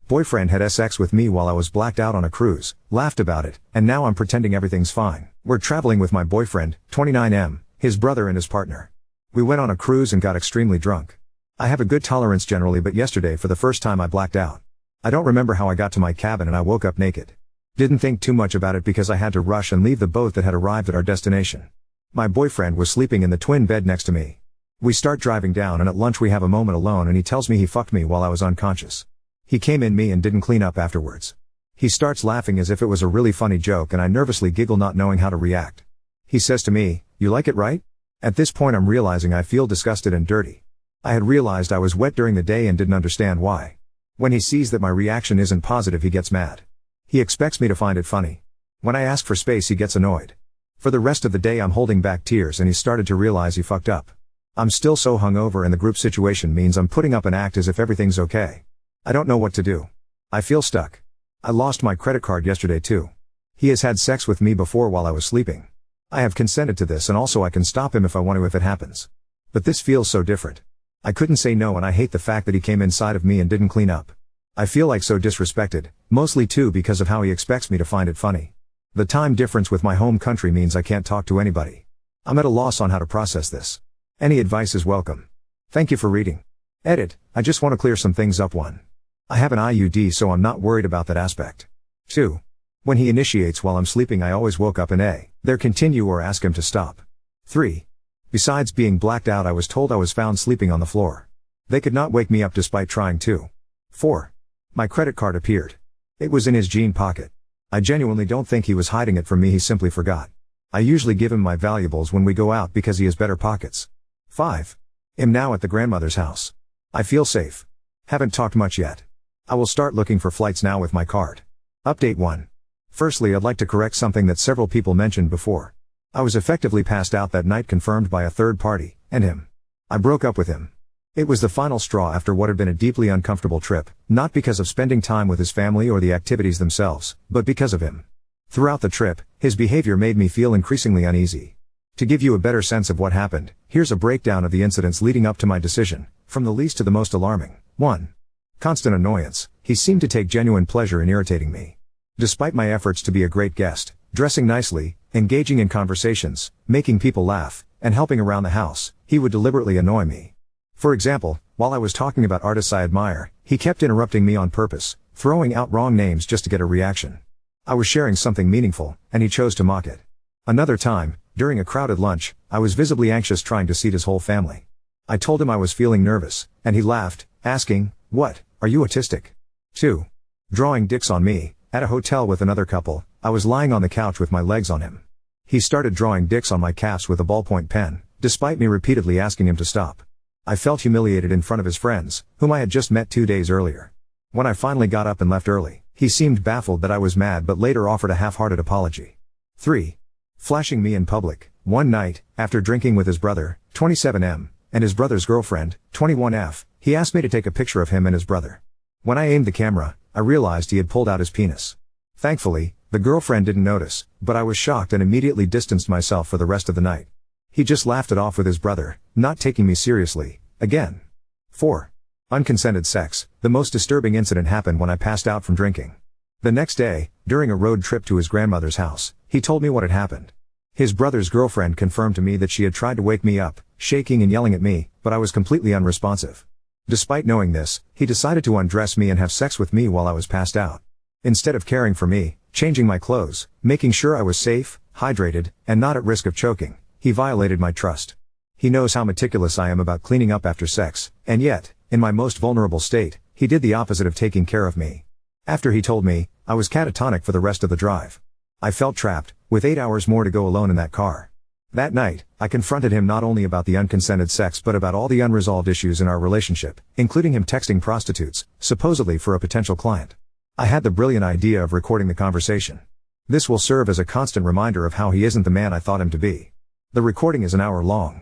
Boyfriend had sex with me while I was blacked out on a cruise, laughed about it, and now I'm pretending everything's fine. We're traveling with my boyfriend, 29M, his brother and his partner. We went on a cruise and got extremely drunk. I have a good tolerance generally, but yesterday for the first time I blacked out. I don't remember how I got to my cabin and I woke up naked. Didn't think too much about it because I had to rush and leave the boat that had arrived at our destination. My boyfriend was sleeping in the twin bed next to me. We start driving down and at lunch we have a moment alone and he tells me he fucked me while I was unconscious. He came in me and didn't clean up afterwards. He starts laughing as if it was a really funny joke and I nervously giggle not knowing how to react. He says to me, "You like it, right?" At this point I'm realizing I feel disgusted and dirty. I had realized I was wet during the day and didn't understand why. When he sees that my reaction isn't positive he gets mad. He expects me to find it funny. When I ask for space he gets annoyed. For the rest of the day I'm holding back tears and he started to realize he fucked up. I'm still so hungover and the group situation means I'm putting up an act as if everything's okay. I don't know what to do. I feel stuck. I lost my credit card yesterday too. He has had sex with me before while I was sleeping. I have consented to this and also I can stop him if I want to if it happens. But this feels so different. I couldn't say no and I hate the fact that he came inside of me and didn't clean up. I feel like so disrespected, mostly too because of how he expects me to find it funny. The time difference with my home country means I can't talk to anybody. I'm at a loss on how to process this. Any advice is welcome. Thank you for reading. Edit, I just want to clear some things up. 1. I have an IUD so I'm not worried about that aspect. 2. When he initiates while I'm sleeping I always woke up and either continue or ask him to stop. 3. Besides being blacked out I was told I was found sleeping on the floor. They could not wake me up despite trying to. 4. My credit card appeared. It was in his jean pocket. I genuinely don't think he was hiding it from me, he simply forgot. I usually give him my valuables when we go out because he has better pockets. 5. I'm now at the grandmother's house. I feel safe. Haven't talked much yet. I will start looking for flights now with my card. Update 1. Firstly, I'd like to correct something that several people mentioned before. I was effectively passed out that night, confirmed by a third party, and him. I broke up with him. It was the final straw after what had been a deeply uncomfortable trip, not because of spending time with his family or the activities themselves, but because of him. Throughout the trip, his behavior made me feel increasingly uneasy. To give you a better sense of what happened, here's a breakdown of the incidents leading up to my decision, from the least to the most alarming. 1. Constant annoyance. He seemed to take genuine pleasure in irritating me. Despite my efforts to be a great guest, dressing nicely, engaging in conversations, making people laugh, and helping around the house, he would deliberately annoy me. For example, while I was talking about artists I admire, he kept interrupting me on purpose, throwing out wrong names just to get a reaction. I was sharing something meaningful, and he chose to mock it. Another time, during a crowded lunch, I was visibly anxious trying to seat his whole family. I told him I was feeling nervous, and he laughed, asking, "What, are you autistic?" 2. Drawing dicks on me. At a hotel with another couple, I was lying on the couch with my legs on him. He started drawing dicks on my calves with a ballpoint pen, despite me repeatedly asking him to stop. I felt humiliated in front of his friends, whom I had just met 2 days earlier. When I finally got up and left early, he seemed baffled that I was mad but later offered a half-hearted apology. 3. Flashing me in public. One night, after drinking with his brother, 27M, and his brother's girlfriend, 21F, he asked me to take a picture of him and his brother. When I aimed the camera, I realized he had pulled out his penis. Thankfully, the girlfriend didn't notice, but I was shocked and immediately distanced myself for the rest of the night. He just laughed it off with his brother, not taking me seriously, again. 4. Unconsented sex. The most disturbing incident happened when I passed out from drinking. The next day, during a road trip to his grandmother's house, he told me what had happened. His brother's girlfriend confirmed to me that she had tried to wake me up, shaking and yelling at me, but I was completely unresponsive. Despite knowing this, he decided to undress me and have sex with me while I was passed out. Instead of caring for me, changing my clothes, making sure I was safe, hydrated, and not at risk of choking, he violated my trust. He knows how meticulous I am about cleaning up after sex, and yet, in my most vulnerable state, he did the opposite of taking care of me. After he told me, I was catatonic for the rest of the drive. I felt trapped, with 8 hours more to go alone in that car. That night, I confronted him not only about the unconsented sex but about all the unresolved issues in our relationship, including him texting prostitutes, supposedly for a potential client. I had the brilliant idea of recording the conversation. This will serve as a constant reminder of how he isn't the man I thought him to be. The recording is an hour long.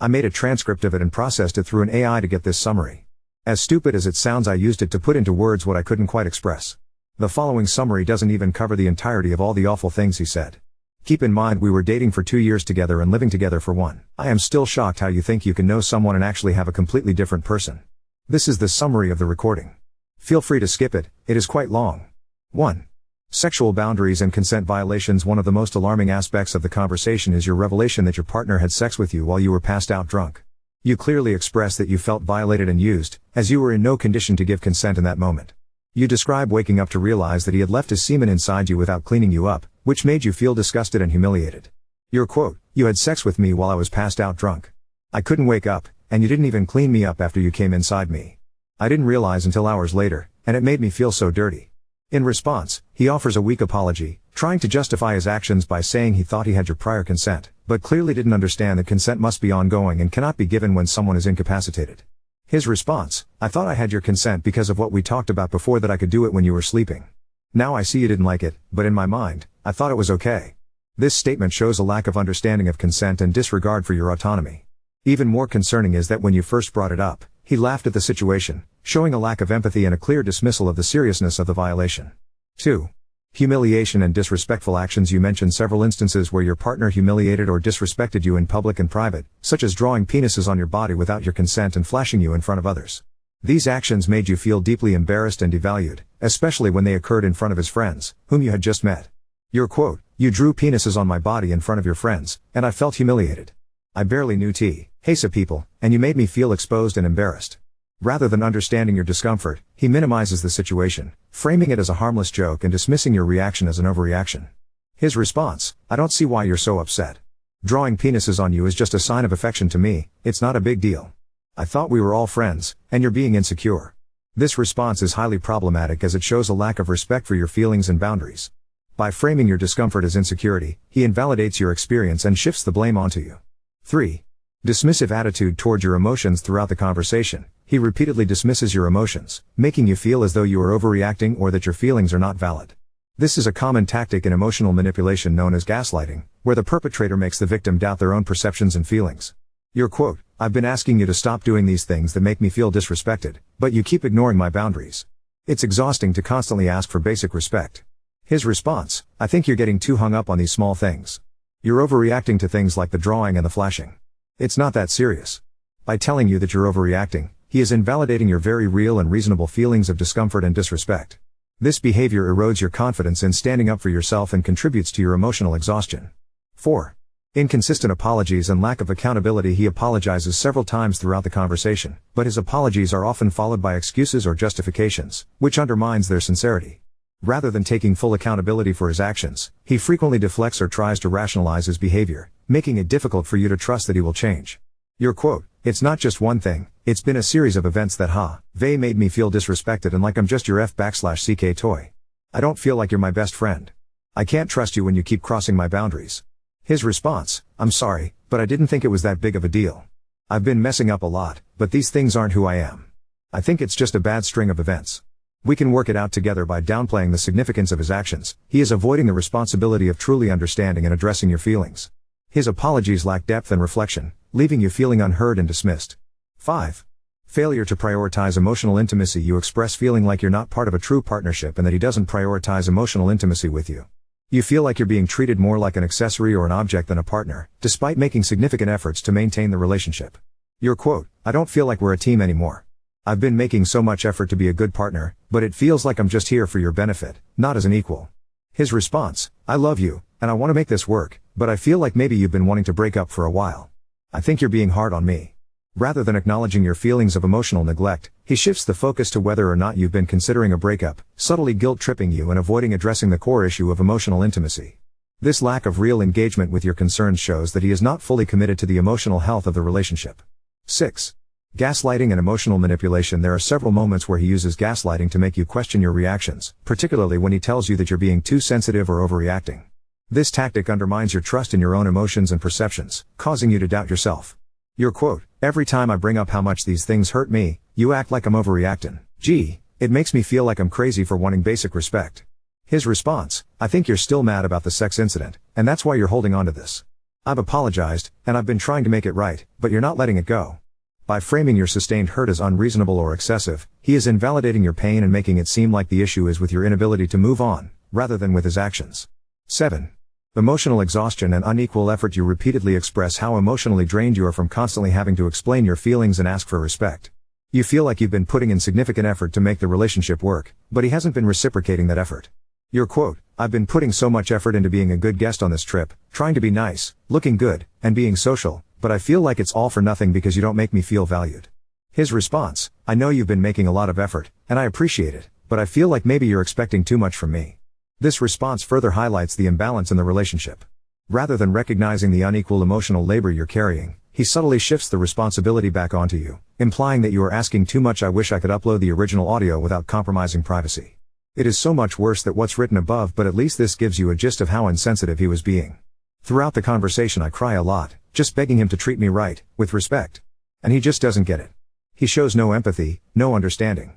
I made a transcript of it and processed it through an AI to get this summary. As stupid as it sounds, I used it to put into words what I couldn't quite express. The following summary doesn't even cover the entirety of all the awful things he said. Keep in mind we were dating for 2 years together and living together for 1. I am still shocked how you think you can know someone and actually have a completely different person. This is the summary of the recording. Feel free to skip it, it is quite long. 1. Sexual boundaries and consent violations. One of the most alarming aspects of the conversation is your revelation that your partner had sex with you while you were passed out drunk. You clearly express that you felt violated and used, as you were in no condition to give consent in that moment. You describe waking up to realize that he had left his semen inside you without cleaning you up, which made you feel disgusted and humiliated. Your quote, "You had sex with me while I was passed out drunk. I couldn't wake up, and you didn't even clean me up after you came inside me. I didn't realize until hours later, and it made me feel so dirty." In response, he offers a weak apology, trying to justify his actions by saying he thought he had your prior consent, but clearly didn't understand that consent must be ongoing and cannot be given when someone is incapacitated. His response, "I thought I had your consent because of what we talked about before, that I could do it when you were sleeping. Now I see you didn't like it, but in my mind, I thought it was okay." This statement shows a lack of understanding of consent and disregard for your autonomy. Even more concerning is that when you first brought it up, he laughed at the situation, showing a lack of empathy and a clear dismissal of the seriousness of the violation. 2. Humiliation and disrespectful actions. You mentioned several instances where your partner humiliated or disrespected you in public and private, such as drawing penises on your body without your consent and flashing you in front of others. These actions made you feel deeply embarrassed and devalued, especially when they occurred in front of his friends, whom you had just met. Your quote, "You drew penises on my body in front of your friends, and I felt humiliated. I barely knew Hesa people, and you made me feel exposed and embarrassed." Rather than understanding your discomfort, he minimizes the situation, framing it as a harmless joke and dismissing your reaction as an overreaction. His response, "I don't see why you're so upset. Drawing penises on you is just a sign of affection to me, it's not a big deal. I thought we were all friends, and you're being insecure." This response is highly problematic as it shows a lack of respect for your feelings and boundaries. By framing your discomfort as insecurity, he invalidates your experience and shifts the blame onto you. 3. Dismissive attitude toward your emotions. Throughout the conversation, he repeatedly dismisses your emotions, making you feel as though you are overreacting or that your feelings are not valid. This is a common tactic in emotional manipulation known as gaslighting, where the perpetrator makes the victim doubt their own perceptions and feelings. Your quote, "I've been asking you to stop doing these things that make me feel disrespected, but you keep ignoring my boundaries. It's exhausting to constantly ask for basic respect." His response, "I think you're getting too hung up on these small things. You're overreacting to things like the drawing and the flashing. It's not that serious." By telling you that you're overreacting, he is invalidating your very real and reasonable feelings of discomfort and disrespect. This behavior erodes your confidence in standing up for yourself and contributes to your emotional exhaustion. 4. Inconsistent apologies and lack of accountability. He apologizes several times throughout the conversation, but his apologies are often followed by excuses or justifications, which undermines their sincerity. Rather than taking full accountability for his actions, he frequently deflects or tries to rationalize his behavior, making it difficult for you to trust that he will change. Your quote, "It's not just one thing, it's been a series of events that they made me feel disrespected and like I'm just your f***ck toy. I don't feel like you're my best friend. I can't trust you when you keep crossing my boundaries." His response, "I'm sorry, but I didn't think it was that big of a deal. I've been messing up a lot, but these things aren't who I am. I think it's just a bad string of events. We can work it out together." By downplaying the significance of his actions, he is avoiding the responsibility of truly understanding and addressing your feelings. His apologies lack depth and reflection, leaving you feeling unheard and dismissed. 5. Failure to prioritize emotional intimacy. You express feeling like you're not part of a true partnership and that he doesn't prioritize emotional intimacy with you. You feel like you're being treated more like an accessory or an object than a partner, despite making significant efforts to maintain the relationship. Your quote, "I don't feel like we're a team anymore. I've been making so much effort to be a good partner, but it feels like I'm just here for your benefit, not as an equal." His response, "I love you, and I want to make this work, but I feel like maybe you've been wanting to break up for a while. I think you're being hard on me." Rather than acknowledging your feelings of emotional neglect, he shifts the focus to whether or not you've been considering a breakup, subtly guilt-tripping you and avoiding addressing the core issue of emotional intimacy. This lack of real engagement with your concerns shows that he is not fully committed to the emotional health of the relationship. 6. Gaslighting and emotional manipulation. There are several moments where he uses gaslighting to make you question your reactions, particularly when he tells you that you're being too sensitive or overreacting. This tactic undermines your trust in your own emotions and perceptions, causing you to doubt yourself. Your quote, "Every time I bring up how much these things hurt me, you act like I'm overreacting. Gee, it makes me feel like I'm crazy for wanting basic respect." His response, "I think you're still mad about the sex incident, and that's why you're holding on to this. I've apologized, and I've been trying to make it right, but you're not letting it go." By framing your sustained hurt as unreasonable or excessive, he is invalidating your pain and making it seem like the issue is with your inability to move on, rather than with his actions. 7. Emotional exhaustion and unequal effort. You repeatedly express how emotionally drained you are from constantly having to explain your feelings and ask for respect. You feel like you've been putting in significant effort to make the relationship work, but he hasn't been reciprocating that effort. Your quote, "I've been putting so much effort into being a good guest on this trip, trying to be nice, looking good, and being social, but I feel like it's all for nothing because you don't make me feel valued." His response, "I know you've been making a lot of effort, and I appreciate it, but I feel like maybe you're expecting too much from me." This response further highlights the imbalance in the relationship. Rather than recognizing the unequal emotional labor you're carrying, he subtly shifts the responsibility back onto you, implying that you are asking too much. "I wish I could upload the original audio without compromising privacy. It is so much worse than what's written above, but at least this gives you a gist of how insensitive he was being. Throughout the conversation I cry a lot, just begging him to treat me right, with respect. And he just doesn't get it. He shows no empathy, no understanding."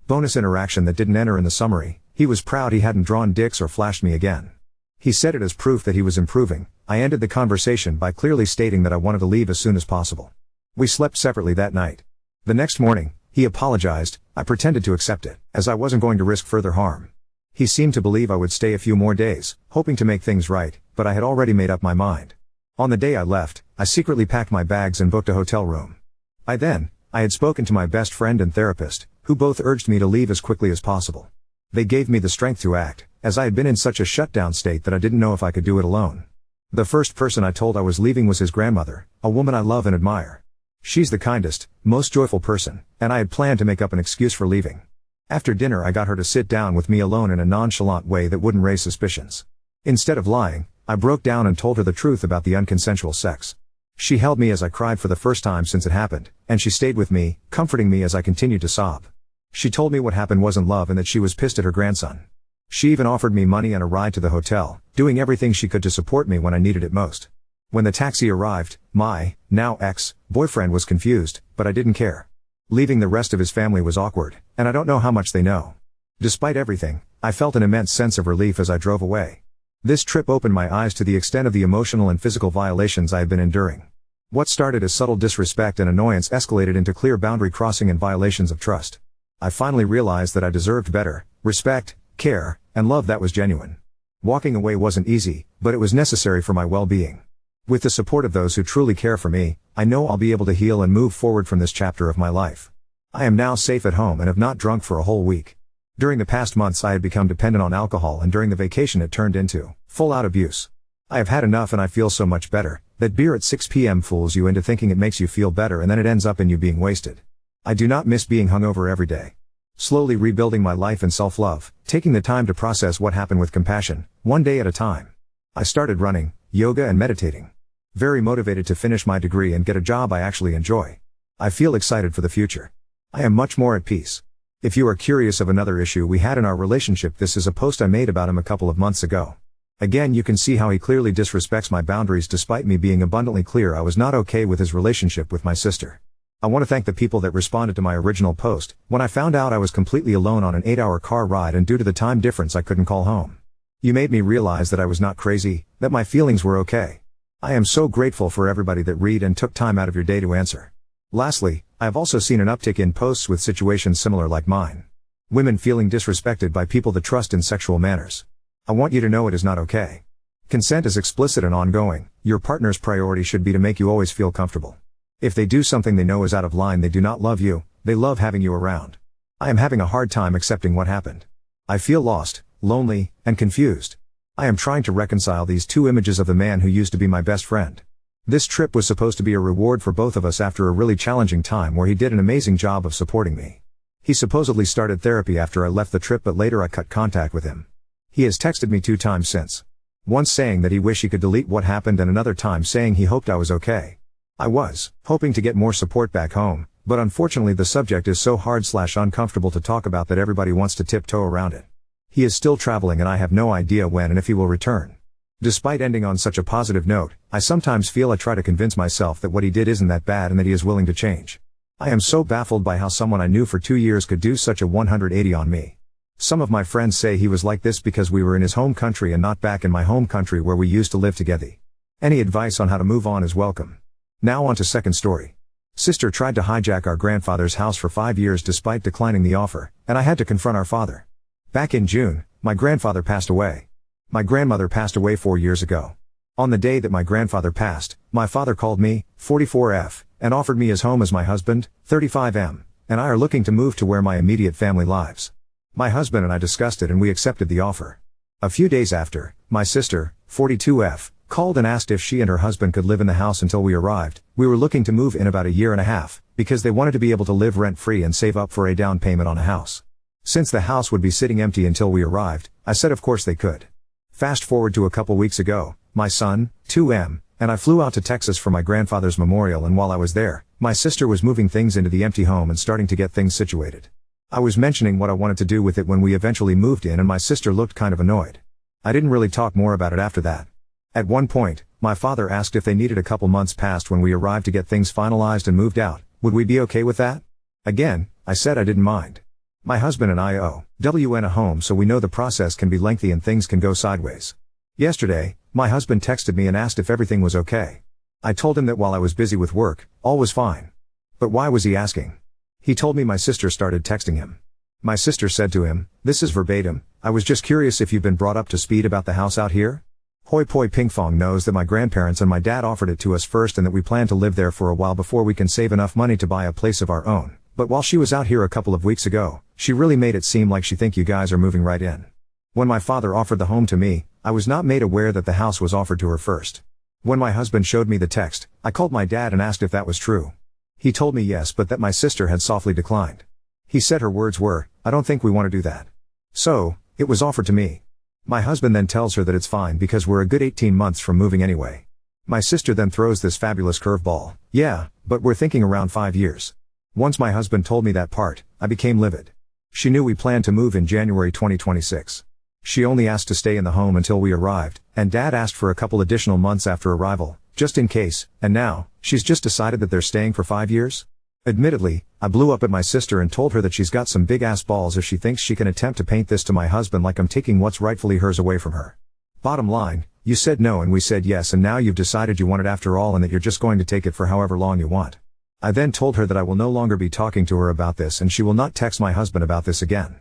Bonus interaction that didn't enter in the summary: he was proud he hadn't drawn dicks or flashed me again. He said it as proof that he was improving. I ended the conversation by clearly stating that I wanted to leave as soon as possible. We slept separately that night. The next morning, he apologized. I pretended to accept it, as I wasn't going to risk further harm. He seemed to believe I would stay a few more days, hoping to make things right, but I had already made up my mind. On the day I left, I secretly packed my bags and booked a hotel room. I had spoken to my best friend and therapist, who both urged me to leave as quickly as possible. They gave me the strength to act, as I had been in such a shutdown state that I didn't know if I could do it alone. The first person I told I was leaving was his grandmother, a woman I love and admire. She's the kindest, most joyful person, and I had planned to make up an excuse for leaving. After dinner I got her to sit down with me alone in a nonchalant way that wouldn't raise suspicions. Instead of lying, I broke down and told her the truth about the unconsensual sex. She held me as I cried for the first time since it happened, and she stayed with me, comforting me as I continued to sob. She told me what happened wasn't love and that she was pissed at her grandson. She even offered me money and a ride to the hotel, doing everything she could to support me when I needed it most. When the taxi arrived, my, now ex-boyfriend was confused, but I didn't care. Leaving the rest of his family was awkward, and I don't know how much they know. Despite everything, I felt an immense sense of relief as I drove away. This trip opened my eyes to the extent of the emotional and physical violations I had been enduring. What started as subtle disrespect and annoyance escalated into clear boundary crossing and violations of trust. I finally realized that I deserved better, respect, care, and love that was genuine. Walking away wasn't easy, but it was necessary for my well-being. With the support of those who truly care for me, I know I'll be able to heal and move forward from this chapter of my life. I am now safe at home and have not drunk for a whole week. During the past months I had become dependent on alcohol, and during the vacation it turned into full-out abuse. I have had enough and I feel so much better. That beer at 6 p.m. fools you into thinking it makes you feel better, and then it ends up in you being wasted. I do not miss being hungover every day. Slowly rebuilding my life and self-love, taking the time to process what happened with compassion, one day at a time. I started running, yoga and meditating. Very motivated to finish my degree and get a job I actually enjoy. I feel excited for the future. I am much more at peace. If you are curious of another issue we had in our relationship, this is a post I made about him a couple of months ago. Again, you can see how he clearly disrespects my boundaries despite me being abundantly clear I was not okay with his relationship with my sister. I want to thank the people that responded to my original post, when I found out I was completely alone on an 8-hour car ride and due to the time difference I couldn't call home. You made me realize that I was not crazy, that my feelings were okay. I am so grateful for everybody that read and took time out of your day to answer. Lastly, I have also seen an uptick in posts with situations similar like mine. Women feeling disrespected by people that trust in sexual manners. I want you to know it is not okay. Consent is explicit and ongoing. Your partner's priority should be to make you always feel comfortable. If they do something they know is out of line, they do not love you, they love having you around. I am having a hard time accepting what happened. I feel lost, lonely, and confused. I am trying to reconcile these two images of the man who used to be my best friend. This trip was supposed to be a reward for both of us after a really challenging time where he did an amazing job of supporting me. He supposedly started therapy after I left the trip, but later I cut contact with him. He has texted me 2 times since. Once saying that he wished he could delete what happened, and another time saying he hoped I was okay. I was hoping to get more support back home, but unfortunately the subject is so hard/uncomfortable to talk about that everybody wants to tiptoe around it. He is still traveling and I have no idea when and if he will return. Despite ending on such a positive note, I sometimes feel I try to convince myself that what he did isn't that bad and that he is willing to change. I am so baffled by how someone I knew for 2 years could do such a 180 on me. Some of my friends say he was like this because we were in his home country and not back in my home country where we used to live together. Any advice on how to move on is welcome. Now on to second story. Sister tried to hijack our grandfather's house for 5 years despite declining the offer, and I had to confront our father. Back in June, my grandfather passed away. My grandmother passed away 4 years ago. On the day that my grandfather passed, my father called me, 44F, and offered me his home as my husband, 35M, and I are looking to move to where my immediate family lives. My husband and I discussed it and we accepted the offer. A few days after, my sister, 42F, called and asked if she and her husband could live in the house until we arrived. We were looking to move in about a year and a half, because they wanted to be able to live rent-free and save up for a down payment on a house. Since the house would be sitting empty until we arrived, I said of course they could. Fast forward to a couple weeks ago, my son, 2M, and I flew out to Texas for my grandfather's memorial, and while I was there, my sister was moving things into the empty home and starting to get things situated. I was mentioning what I wanted to do with it when we eventually moved in, and my sister looked kind of annoyed. I didn't really talk more about it after that. At one point, my father asked if they needed a couple months past when we arrived to get things finalized and moved out. Would we be okay with that? Again, I said I didn't mind. My husband and I owe WN a home, so we know the process can be lengthy and things can go sideways. Yesterday, my husband texted me and asked if everything was okay. I told him that while I was busy with work, all was fine. But why was he asking? He told me my sister started texting him. My sister said to him, "This is verbatim, I was just curious if you've been brought up to speed about the house out here? Hoi Poi Ping Fong knows that my grandparents and my dad offered it to us first and that we plan to live there for a while before we can save enough money to buy a place of our own. But while she was out here a couple of weeks ago, she really made it seem like she think you guys are moving right in. When my father offered the home to me, I was not made aware that the house was offered to her first. When my husband showed me the text, I called my dad and asked if that was true. He told me yes, but that my sister had softly declined. He said her words were, "I don't think we want to do that." So, it was offered to me. My husband then tells her that it's fine because we're a good 18 months from moving anyway. My sister then throws this fabulous curveball, "Yeah, but we're thinking around 5 years." Once my husband told me that part, I became livid. She knew we planned to move in January 2026. She only asked to stay in the home until we arrived, and Dad asked for a couple additional months after arrival, just in case, and now, she's just decided that they're staying for 5 years? Admittedly, I blew up at my sister and told her that she's got some big ass balls if she thinks she can attempt to paint this to my husband like I'm taking what's rightfully hers away from her. Bottom line, you said no and we said yes, and now you've decided you want it after all and that you're just going to take it for however long you want. I then told her that I will no longer be talking to her about this and she will not text my husband about this again.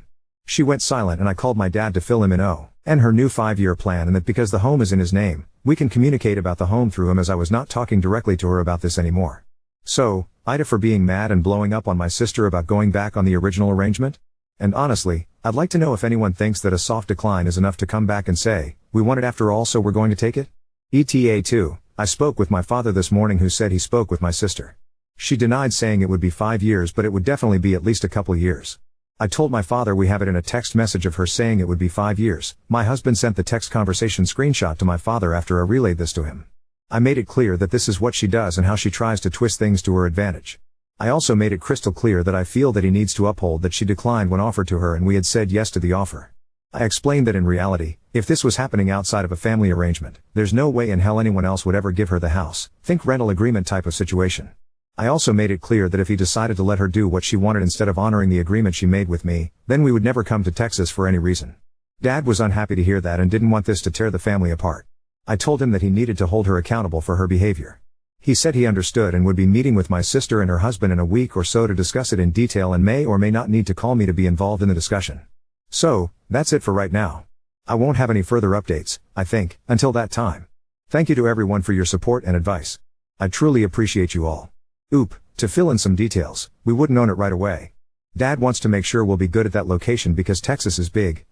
She went silent and I called my dad to fill him in and her new 5-year plan, and that because the home is in his name, we can communicate about the home through him, as I was not talking directly to her about this anymore. So, Ida for being mad and blowing up on my sister about going back on the original arrangement? And honestly, I'd like to know if anyone thinks that a soft decline is enough to come back and say, "We want it after all, so we're going to take it?" ETA 2, I spoke with my father this morning, who said he spoke with my sister. She denied saying it would be 5 years, but it would definitely be at least a couple years. I told my father we have it in a text message of her saying it would be 5 years. My husband sent the text conversation screenshot to my father after I relayed this to him. I made it clear that this is what she does and how she tries to twist things to her advantage. I also made it crystal clear that I feel that he needs to uphold that she declined when offered to her and we had said yes to the offer. I explained that in reality, if this was happening outside of a family arrangement, there's no way in hell anyone else would ever give her the house. Think rental agreement type of situation. I also made it clear that if he decided to let her do what she wanted instead of honoring the agreement she made with me, then we would never come to Texas for any reason. Dad was unhappy to hear that and didn't want this to tear the family apart. I told him that he needed to hold her accountable for her behavior. He said he understood and would be meeting with my sister and her husband in a week or so to discuss it in detail and may or may not need to call me to be involved in the discussion. So, that's it for right now. I won't have any further updates, I think, until that time. Thank you to everyone for your support and advice. I truly appreciate you all. To fill in some details, we wouldn't own it right away. Dad wants to make sure we'll be good at that location because Texas is big,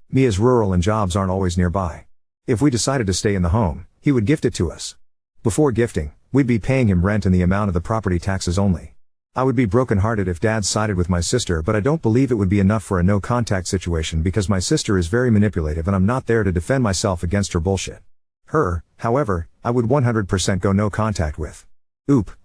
me is rural and jobs aren't always nearby. If we decided to stay in the home, he would gift it to us. Before gifting, we'd be paying him rent and the amount of the property taxes only. I would be brokenhearted if Dad sided with my sister, but I don't believe it would be enough for a no-contact situation because my sister is very manipulative and I'm not there to defend myself against her bullshit. Her, however, I would 100% go no contact with.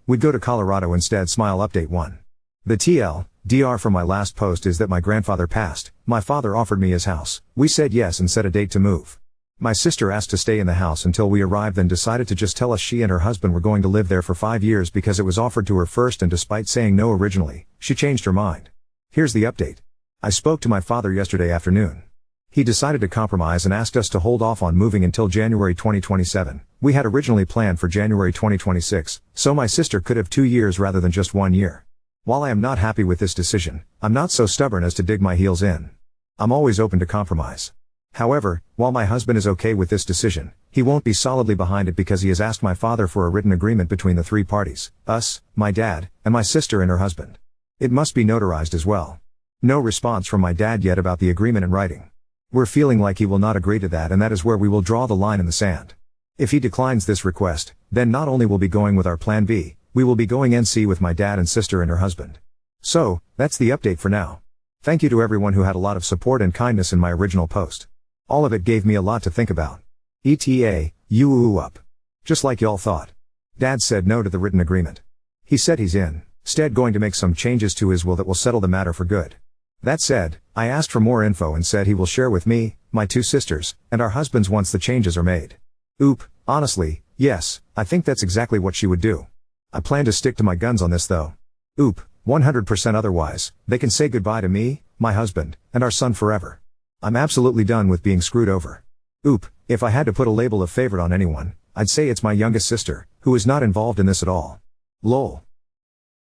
We'd go to Colorado instead. Smile update 1. The TLDR for my last post is that my grandfather passed, my father offered me his house, we said yes and set a date to move. My sister asked to stay in the house until we arrived, then decided to just tell us she and her husband were going to live there for 5 years because it was offered to her first, and despite saying no originally, she changed her mind. Here's the update. I spoke to my father yesterday afternoon. He decided to compromise and asked us to hold off on moving until January 2027. We had originally planned for January 2026, so my sister could have 2 years rather than just 1 year. While I am not happy with this decision, I'm not so stubborn as to dig my heels in. I'm always open to compromise. However, while my husband is okay with this decision, he won't be solidly behind it because he has asked my father for a written agreement between the 3 parties, us, my dad, and my sister and her husband. It must be notarized as well. No response from my dad yet about the agreement in writing. We're feeling like he will not agree to that, and that is where we will draw the line in the sand. If he declines this request, then not only will be going with our plan B, we will be going NC with my dad and sister and her husband. So, that's the update for now. Thank you to everyone who had a lot of support and kindness in my original post. All of it gave me a lot to think about. ETA, you up. Just like y'all thought. Dad said no to the written agreement. He said he's instead going to make some changes to his will that will settle the matter for good. That said, I asked for more info and said he will share with me, my two sisters, and our husbands once the changes are made. Honestly, yes, I think that's exactly what she would do. I plan to stick to my guns on this though. 100% otherwise, they can say goodbye to me, my husband, and our son forever. I'm absolutely done with being screwed over. If I had to put a label of favorite on anyone, I'd say it's my youngest sister, who is not involved in this at all. Lol.